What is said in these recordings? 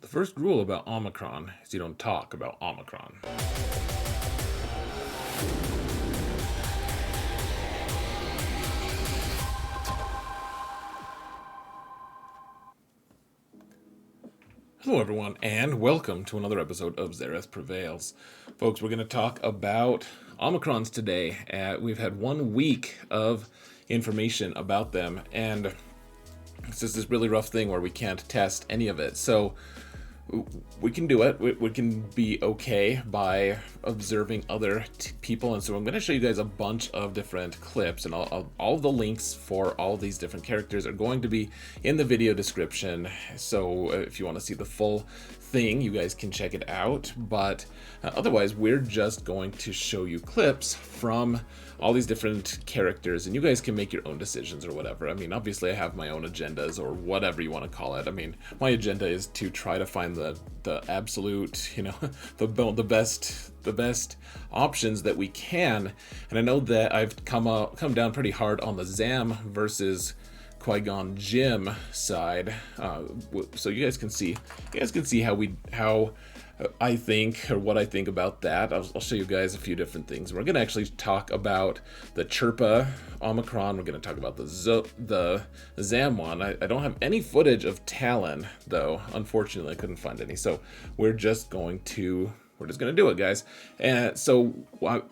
The first rule about Omicron is you don't talk about Omicron. Hello everyone, and welcome to another episode of Xerath Prevails. Folks, we're going to talk about Omicrons today. We've had 1 week of information about them, and it's just this really rough thing where we can't test any of it. So we can do it. We can be okay by observing other people, and so I'm going to show you guys a bunch of different clips, and all the links for all these different characters are going to be in the video description. So if you want to see the full thing, you guys can check it out. But otherwise, we're just going to show you clips from all these different characters, and you guys can make your own decisions or whatever. I mean, obviously I have my own agendas, or whatever you want to call it. I mean, my agenda is to try to find the absolute, the best options that we can. And I know that I've come down pretty hard on the Zam versus Qui-Gon Jinn side, so you guys can see how I think, or what I think about that. I'll show you guys a few different things. We're going to actually talk about the Chirpa Omicron. We're going to talk about the Zam one. I don't have any footage of Talon, though. Unfortunately, I couldn't find any. So we're just going to do it, guys. And so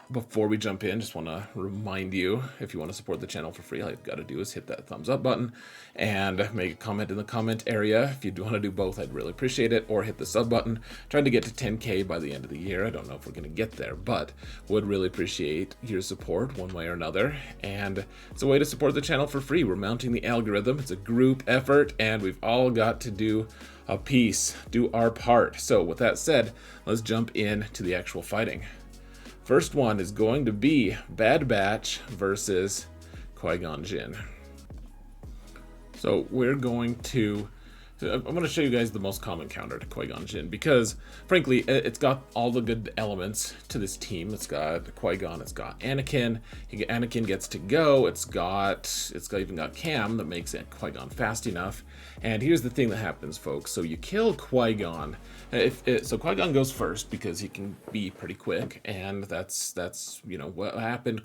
before we jump in, just want to remind you, if you want to support the channel for free, all you've got to do is hit that thumbs up button and make a comment in the comment area. If you do want to do both, I'd really appreciate it. Or hit the sub button. Trying to get to 10K by the end of the year. I don't know if we're going to get there, but would really appreciate your support one way or another. And it's a way to support the channel for free. We're mounting the algorithm. It's a group effort, and we've all got to do a piece, do our part. So with that said, let's jump into the actual fighting. First one is going to be Bad Batch versus Qui-Gon Jinn. So I'm going to show you guys the most common counter to Qui-Gon Jinn, because frankly it's got all the good elements to this team. It's got Qui-Gon, it's got Anakin. Anakin gets to go. It's even got Cam that makes it Qui-Gon fast enough. And here's the thing that happens, folks. So you kill Qui-Gon. So Qui-Gon goes first because he can be pretty quick, and that's what happened.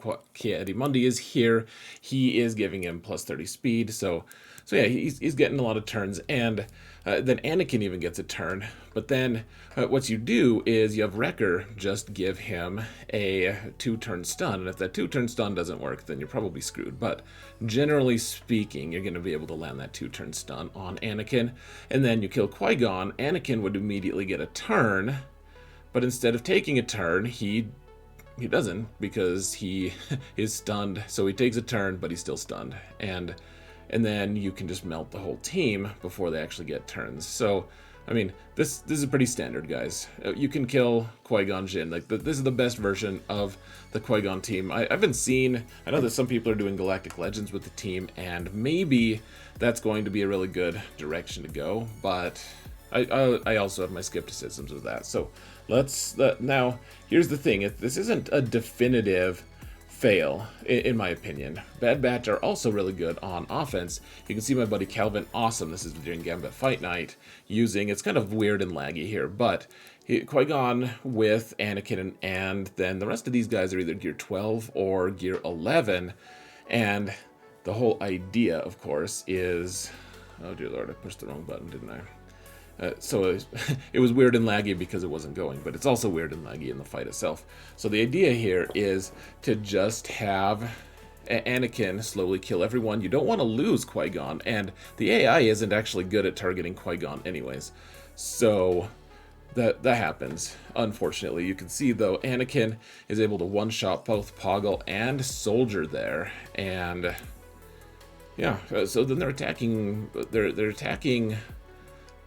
Mundi is here. He is giving him plus 30 speed. So yeah, he's getting a lot of turns, and then Anakin even gets a turn. But then what you do is you have Wrecker just give him a 2-turn stun, and if that 2-turn stun doesn't work, then you're probably screwed. But generally speaking, you're going to be able to land that 2-turn stun on Anakin, and then you kill Qui-Gon. Anakin would immediately get a turn, but instead of taking a turn, he doesn't, because he is stunned. So he takes a turn, but he's still stunned, and then you can just melt the whole team before they actually get turns. So, I mean, this is pretty standard, guys. You can kill Qui-Gon Jinn. This is the best version of the Qui-Gon team. I know that some people are doing Galactic Legends with the team, and maybe that's going to be a really good direction to go, but I also have my skepticisms of that. So now, here's the thing. This isn't a definitive fail, in my opinion. Bad Batch are also really good on offense. You can see my buddy Calvin, awesome. This is during Gambit Fight Night, it's kind of weird and laggy here, but Qui-Gon with Anakin, and then the rest of these guys are either Gear 12 or Gear 11, and the whole idea, of course, is... Oh dear Lord, I pushed the wrong button, didn't I? So it was weird and laggy because it wasn't going, but it's also weird and laggy in the fight itself. So the idea here is to just have Anakin slowly kill everyone. You don't want to lose Qui-Gon, and the AI isn't actually good at targeting Qui-Gon anyways. So that happens, unfortunately. You can see, though, Anakin is able to one-shot both Poggle and Soldier there, and yeah, so then they're attacking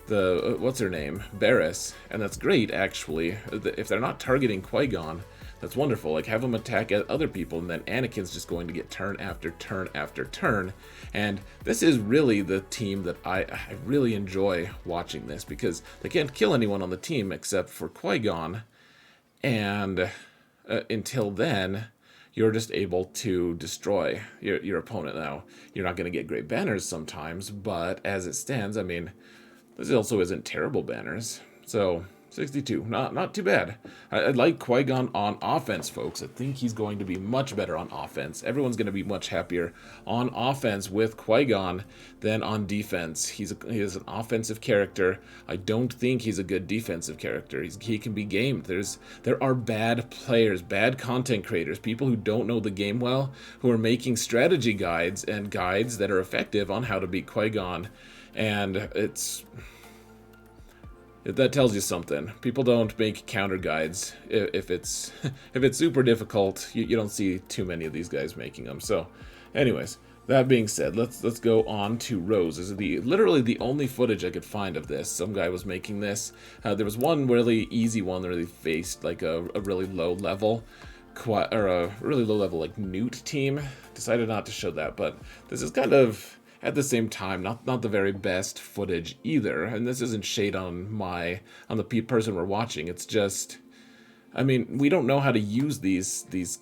the what's her name, Barriss, and that's great, actually. If they're not targeting Qui-Gon, that's wonderful. Like, have them attack at other people, and then Anakin's just going to get turn after turn after turn. And this is really the team that I really enjoy watching this, because they can't kill anyone on the team except for Qui-Gon, and until then, you're just able to destroy your opponent. Now, you're not going to get great banners sometimes, but as it stands, I mean, This also isn't terrible banners. So 62, not too bad. I like Qui-Gon on offense, folks. I think he's going to be much better on offense. Everyone's going to be much happier on offense with Qui-Gon than on defense. He is an offensive character. I don't think he's a good defensive character. He can be gamed. There are bad players, bad content creators, people who don't know the game well, who are making strategy guides and guides that are effective on how to beat Qui-Gon, and that tells you something. People don't make counter guides if it's if it's super difficult. You don't see too many of these guys making them. So, anyways, that being said, let's go on to Rose. This is literally the only footage I could find of this. Some guy was making this. There was one really easy one that really faced like a really low level, or a really low level like Newt team. Decided not to show that, but this is kind of, at the same time, not the very best footage either. And this isn't shade on the person we're watching. It's just, I mean, we don't know how to use these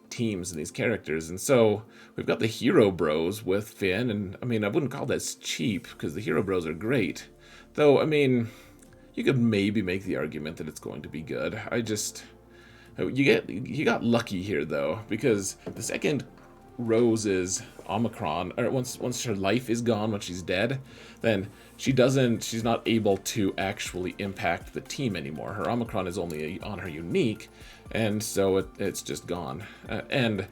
teams and these characters. And so we've got the Hero Bros with Finn, and I mean, I wouldn't call this cheap because the Hero Bros are great. Though, I mean, you could maybe make the argument that it's going to be good. You got lucky here though, because the second Rose's Omicron, or once her life is gone, when she's dead, then she's not able to actually impact the team anymore. Her Omicron is only on her unique, and so it's just gone. And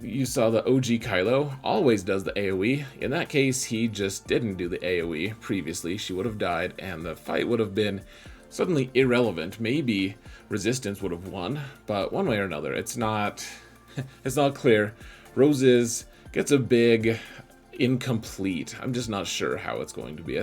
you saw the OG Kylo always does the AoE. In that case, he just didn't do the AoE previously. She would have died, and the fight would have been suddenly irrelevant. Maybe Resistance would have won, but one way or another, it's not clear. Rose gets a big incomplete. I'm just not sure how it's going to be.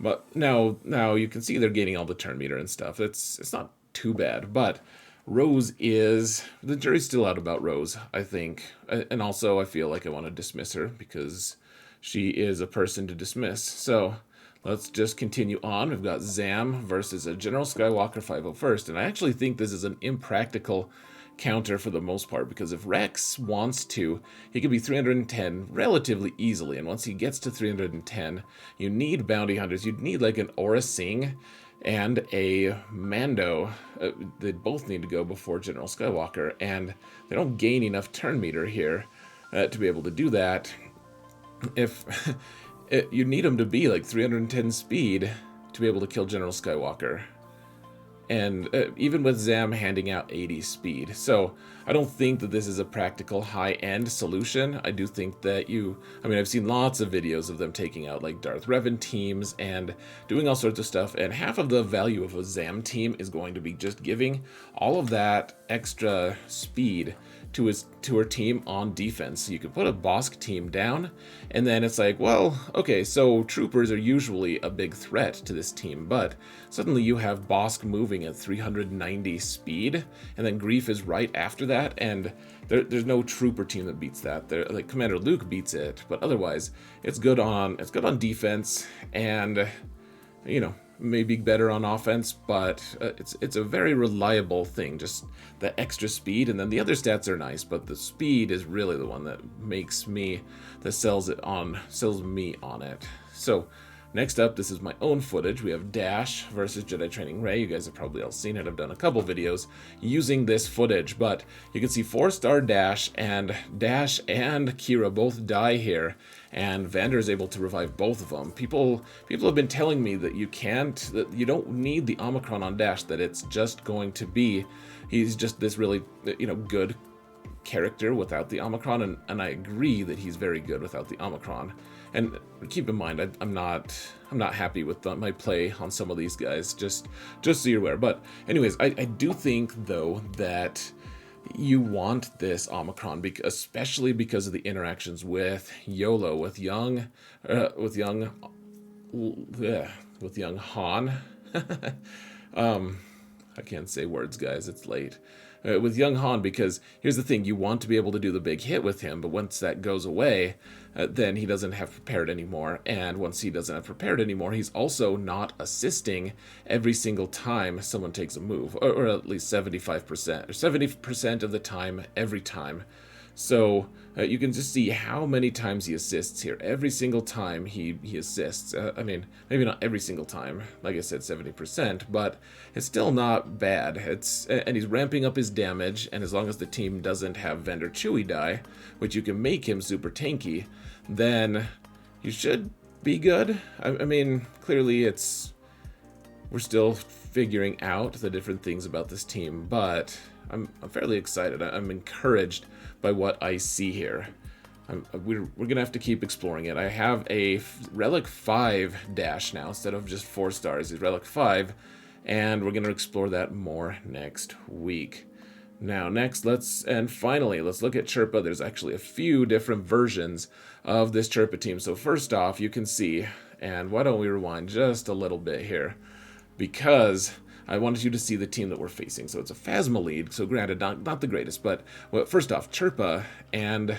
But now you can see they're gaining all the turn meter and stuff. It's not too bad, but the jury's still out about Rose, I think. And also I feel like I want to dismiss her because she is a person to dismiss. So let's just continue on. We've got Zam versus a General Skywalker 501st, and I actually think this is an impractical counter for the most part, because if Rex wants to, he could be 310 relatively easily, and once he gets to 310, you need bounty hunters. You'd need like an Aura Singh and a Mando. They both need to go before General Skywalker, and they don't gain enough turn meter here to be able to do that. If you need him to be like 310 speed to be able to kill General Skywalker. And even with Zam handing out 80 speed. So I don't think that this is a practical high-end solution. I do think that I've seen lots of videos of them taking out like Darth Revan teams and doing all sorts of stuff, and half of the value of a Zam team is going to be just giving all of that extra speed to her team on defense. So you could put a Bosk team down, and then it's like, well, okay, so troopers are usually a big threat to this team, but suddenly you have Bosk moving at 390 speed, and then Grief is right after that, and there's no trooper team that beats that. Like Commander Luke beats it, but otherwise it's good on defense, and maybe better on offense, but it's a very reliable thing, just the extra speed. And then the other stats are nice, but the speed is really the one that sells me on it. So next up, this is my own footage. We have Dash versus Jedi Training Rey. You guys have probably all seen it. I've done a couple videos using this footage, but you can see 4-star Dash and Kira both die here, and Vander is able to revive both of them. People have been telling me that that you don't need the Omicron on Dash, that it's just going to be, he's just this really, good character without the Omicron, and I agree that he's very good without the Omicron. And keep in mind, I'm not happy with my play on some of these guys, just so you're aware. But anyways, I do think though that you want this Omicron, especially because of the interactions with YOLO, with young Han. I can't say words, guys. It's late. With young Han, because here's the thing, you want to be able to do the big hit with him, but once that goes away, then he doesn't have prepared anymore, and once he doesn't have prepared anymore, he's also not assisting every single time someone takes a move, or at least 75%, or 70% of the time, every time. So You can just see how many times he assists here. Every single time he assists. I mean, maybe not every single time. Like I said, 70%, but it's still not bad. And he's ramping up his damage, and as long as the team doesn't have Vendor Chewy die, which you can make him super tanky, then you should be good. I mean, clearly we're still figuring out the different things about this team, but I'm fairly excited. I'm encouraged by what I see here. We're gonna have to keep exploring it. I have a Relic 5 dash now instead of just 4 stars. It's Relic 5, and we're gonna explore that more next week. Now, finally, let's look at Chirpa. There's actually a few different versions of this Chirpa team. So first off, you can see, and why don't we rewind just a little bit here, because I wanted you to see the team that we're facing. So it's a Phasma lead, so granted, not the greatest, but well, first off, Chirpa and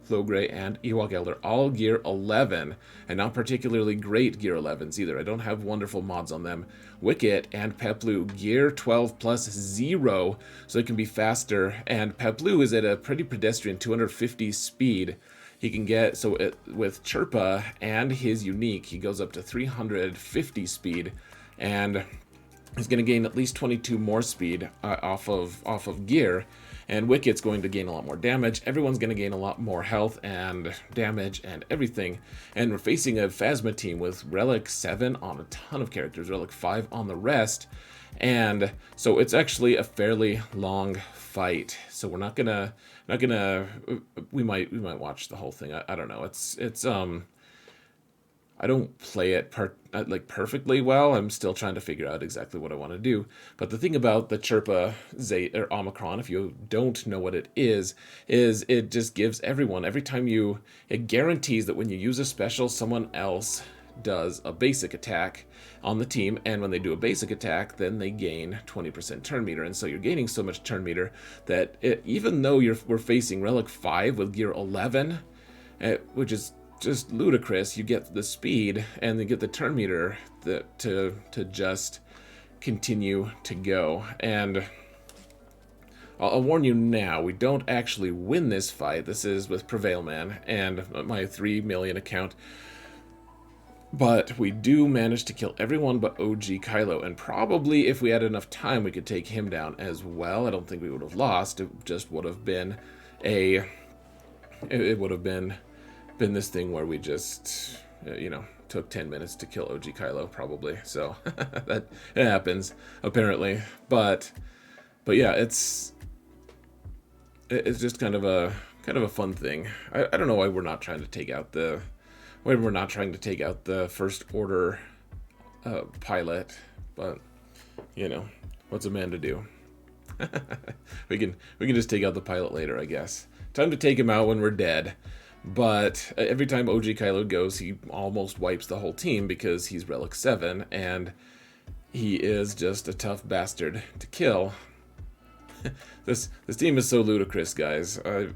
Flowgray and Ewok Elder all gear 11, and not particularly great gear 11s either. I don't have wonderful mods on them. Wicket and Peplu gear 12 plus 0, so it can be faster, and Peplu is at a pretty pedestrian 250 speed. He can get, with Chirpa and his unique, he goes up to 350 speed, and he's going to gain at least 22 more speed off of gear, and Wicket's going to gain a lot more damage. Everyone's going to gain a lot more health and damage and everything. And we're facing a Phasma team with Relic 7 on a ton of characters, Relic 5 on the rest, and so it's actually a fairly long fight. So we're not gonna we might watch the whole thing. I don't know. It's I don't play it like perfectly well. I'm still trying to figure out exactly what I want to do. But the thing about the Chirpa or Omicron, if you don't know what it is it just gives everyone, every time it guarantees that when you use a special, someone else does a basic attack on the team, and when they do a basic attack, then they gain 20% turn meter. And so you're gaining so much turn meter that even though we're facing Relic 5 with gear 11, which is just ludicrous, you get the speed and you get the turn meter to just continue to go. And I'll warn you now, we don't actually win this fight. This is with Prevail Man and my 3 million account. But we do manage to kill everyone but OG Kylo, and probably if we had enough time we could take him down as well. I don't think we would have lost. It just would have been it would have been this thing where we just took 10 minutes to kill OG Kylo probably. So that it happens apparently. But yeah, it's just kind of a fun thing. I don't know why we're not trying to take out the First Order pilot, but what's a man to do? we can just take out the pilot later, I guess. Time to take him out when we're dead. But every time OG Kylo goes, he almost wipes the whole team because he's Relic 7, and he is just a tough bastard to kill. This team is so ludicrous, guys. I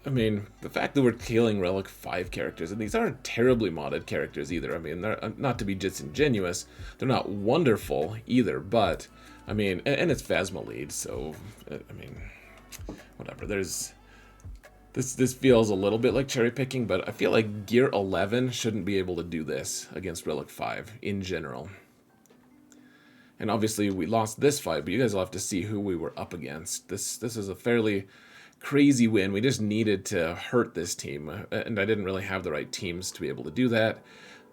mean, the fact that we're killing Relic 5 characters, and these aren't terribly modded characters either. I mean, they're not to be disingenuous. They're not wonderful either, but, I mean, and it's Phasma lead, so, I mean, whatever. This feels a little bit like cherry picking, but I feel like Gear 11 shouldn't be able to do this against Relic 5 in general. And obviously we lost this fight, but you guys will have to see who we were up against. This is a fairly crazy win. We just needed to hurt this team, and I didn't really have the right teams to be able to do that.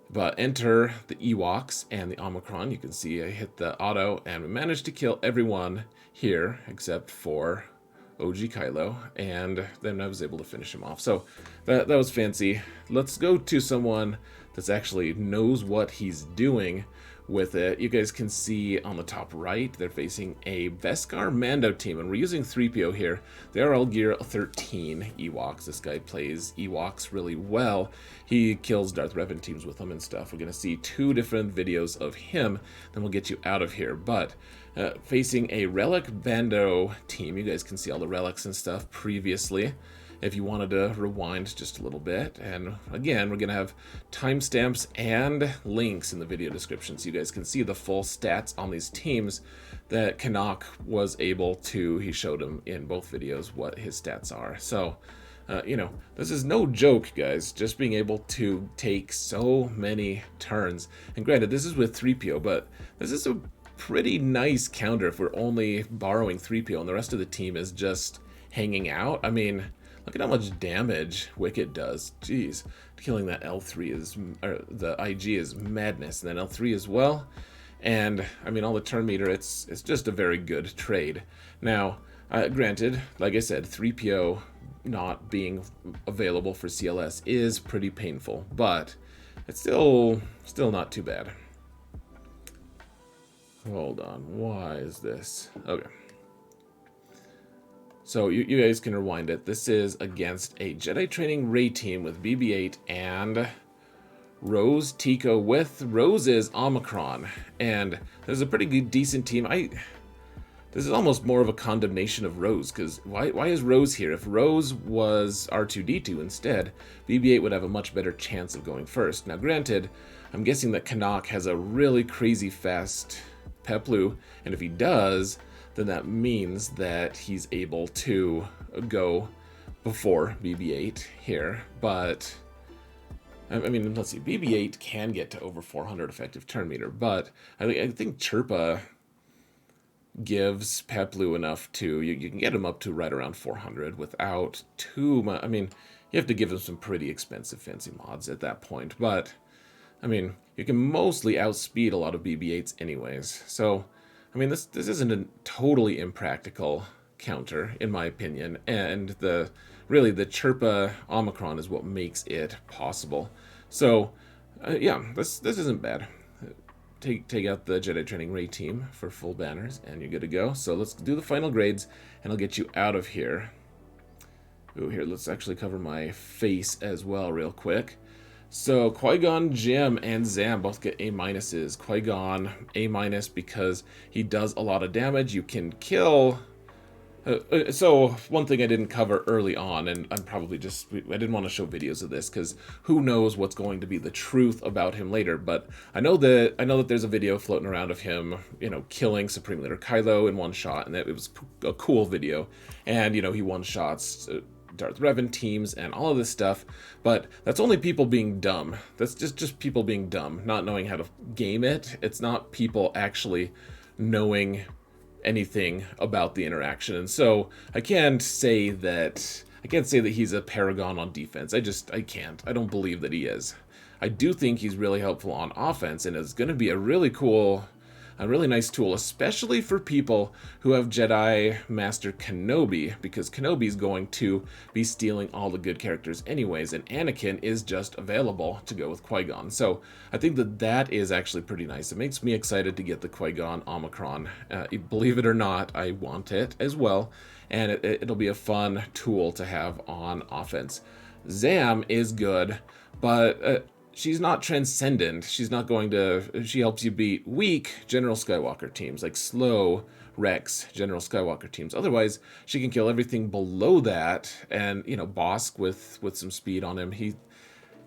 But enter the Ewoks and the Omicron. You can see I hit the auto, and we managed to kill everyone here except for OG Kylo, and then I was able to finish him off. So that was fancy. Let's go to someone that's actually knows what he's doing with it. You guys can see on the top right, they're facing a Beskar Mando team, and we're using 3PO here. They're all gear 13 Ewoks. This guy plays Ewoks really well. He kills Darth Revan teams with them and stuff. We're going to see 2 different videos of him, then we'll get you out of here. But facing a Relic Bando team, you guys can see all the relics and stuff previously if you wanted to rewind just a little bit. And again, we're going to have timestamps and links in the video description so you guys can see the full stats on these teams that Canuck was able to, he showed him in both videos what his stats are. So You know, this is no joke, guys, just being able to take so many turns. And granted, this is with 3PO, but this is a pretty nice counter if we're only borrowing 3PO and the rest of the team is just hanging out. I mean, look at how much damage Wicket does. Jeez, killing that L3 is, or the IG is madness, and then L3 as well. And I mean, all the turn meter, it's just a very good trade. Now, granted, like I said, 3PO not being available for CLS is pretty painful, but it's still not too bad. Hold on, why is this? Okay. So you guys can rewind it. This is against a Jedi Training Ray team with BB-8 and Rose Tico with Rose's Omicron. And there's a pretty good, decent team. This is almost more of a condemnation of Rose, because why is Rose here? If Rose was R2-D2 instead, BB-8 would have a much better chance of going first. Now granted, I'm guessing that Canuck has a really crazy fast Peplu, and if he does, then that means that he's able to go before BB-8 here. But I mean, let's see, BB-8 can get to over 400 effective turn meter, but I think Chirpa gives Peplu enough to, you can get him up to right around 400 without too much. I mean, you have to give him some pretty expensive fancy mods at that point, but I mean, you can mostly outspeed a lot of BB-8s anyways. So, I mean, this isn't a totally impractical counter, in my opinion, and really the Chirpa Omicron is what makes it possible. So, yeah, this isn't bad. Take out the Jedi Training Ray team for full banners, and you're good to go. So let's do the final grades, and I'll get you out of here. Ooh, here, let's actually cover my face as well real quick. So Qui-Gon Jinn and Zam both get A-minuses. Qui-Gon A- because he does a lot of damage. You can kill. So one thing I didn't cover early on, and I'm probably just, I didn't want to show videos of this because who knows what's going to be the truth about him later. But I know that there's a video floating around of him, you know, killing Supreme Leader Kylo in one shot, and that it was a cool video. And you know, he one shots Darth Revan teams and all of this stuff, but that's only people being dumb. That's just people being dumb, not knowing how to game it. It's not people actually knowing anything about the interaction. And so I can't say that he's a paragon on defense. I can't. I don't believe that he is. I do think he's really helpful on offense and is going to be a really nice tool, especially for people who have Jedi Master Kenobi, because Kenobi's going to be stealing all the good characters anyways, and Anakin is just available to go with Qui-Gon. So I think that is actually pretty nice. It makes me excited to get the Qui-Gon Omicron. Believe it or not, I want it as well, and it'll be a fun tool to have on offense. Zam is good, but she's not transcendent. She's not going to, she helps you beat weak General Skywalker teams, like slow Rex General Skywalker teams. Otherwise, she can kill everything below that, and, you know, Bosk with some speed on him.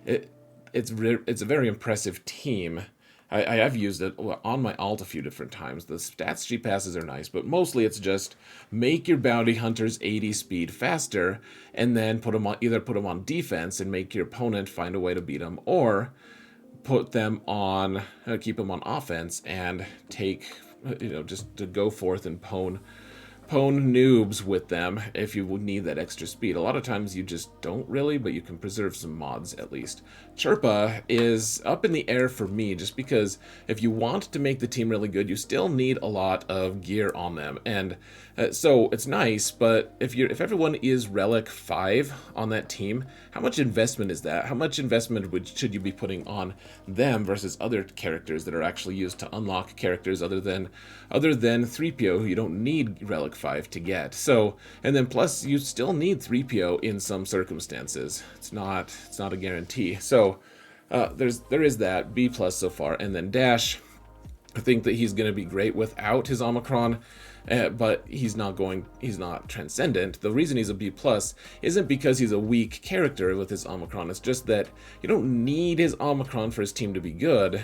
It's a very impressive team. I have used it on my alt a few different times. The stats she passes are nice, but mostly it's just make your bounty hunters 80 speed faster, and then either put them on defense and make your opponent find a way to beat them, or put them on, keep them on offense and take, you know, just to go forth and pwn noobs with them if you would need that extra speed. A lot of times you just don't really, but you can preserve some mods at least. Chirpa is up in the air for me just because if you want to make the team really good, you still need a lot of gear on them. And so it's nice, but if everyone is Relic 5 on that team, how much investment is that? How much investment should you be putting on them versus other characters that are actually used to unlock characters other than 3PO, who you don't need Relic 5 to get? So, and then plus you still need 3PO in some circumstances. It's not a guarantee. So there is that B+ so far, and then Dash, I think that he's going to be great without his Omicron, but he's not transcendent. The reason he's a B+ isn't because he's a weak character with his Omicron. It's just that you don't need his Omicron for his team to be good.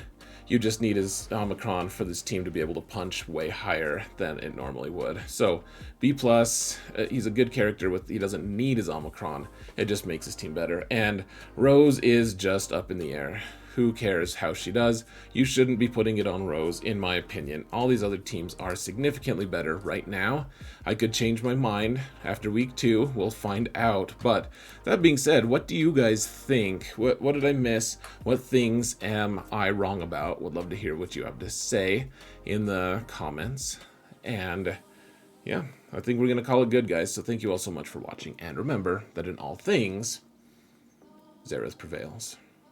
You just need his Omicron for this team to be able to punch way higher than it normally would. So B+, he's a good character with, he doesn't need his Omicron. It just makes his team better. And Rose is just up in the air. Who cares how she does? You shouldn't be putting it on Rose, in my opinion. All these other teams are significantly better right now. I could change my mind after week 2. We'll find out. But that being said, what do you guys think? What did I miss? What things am I wrong about? Would love to hear what you have to say in the comments. And yeah, I think we're going to call it good, guys. So thank you all so much for watching. And remember that in all things, Xerath prevails.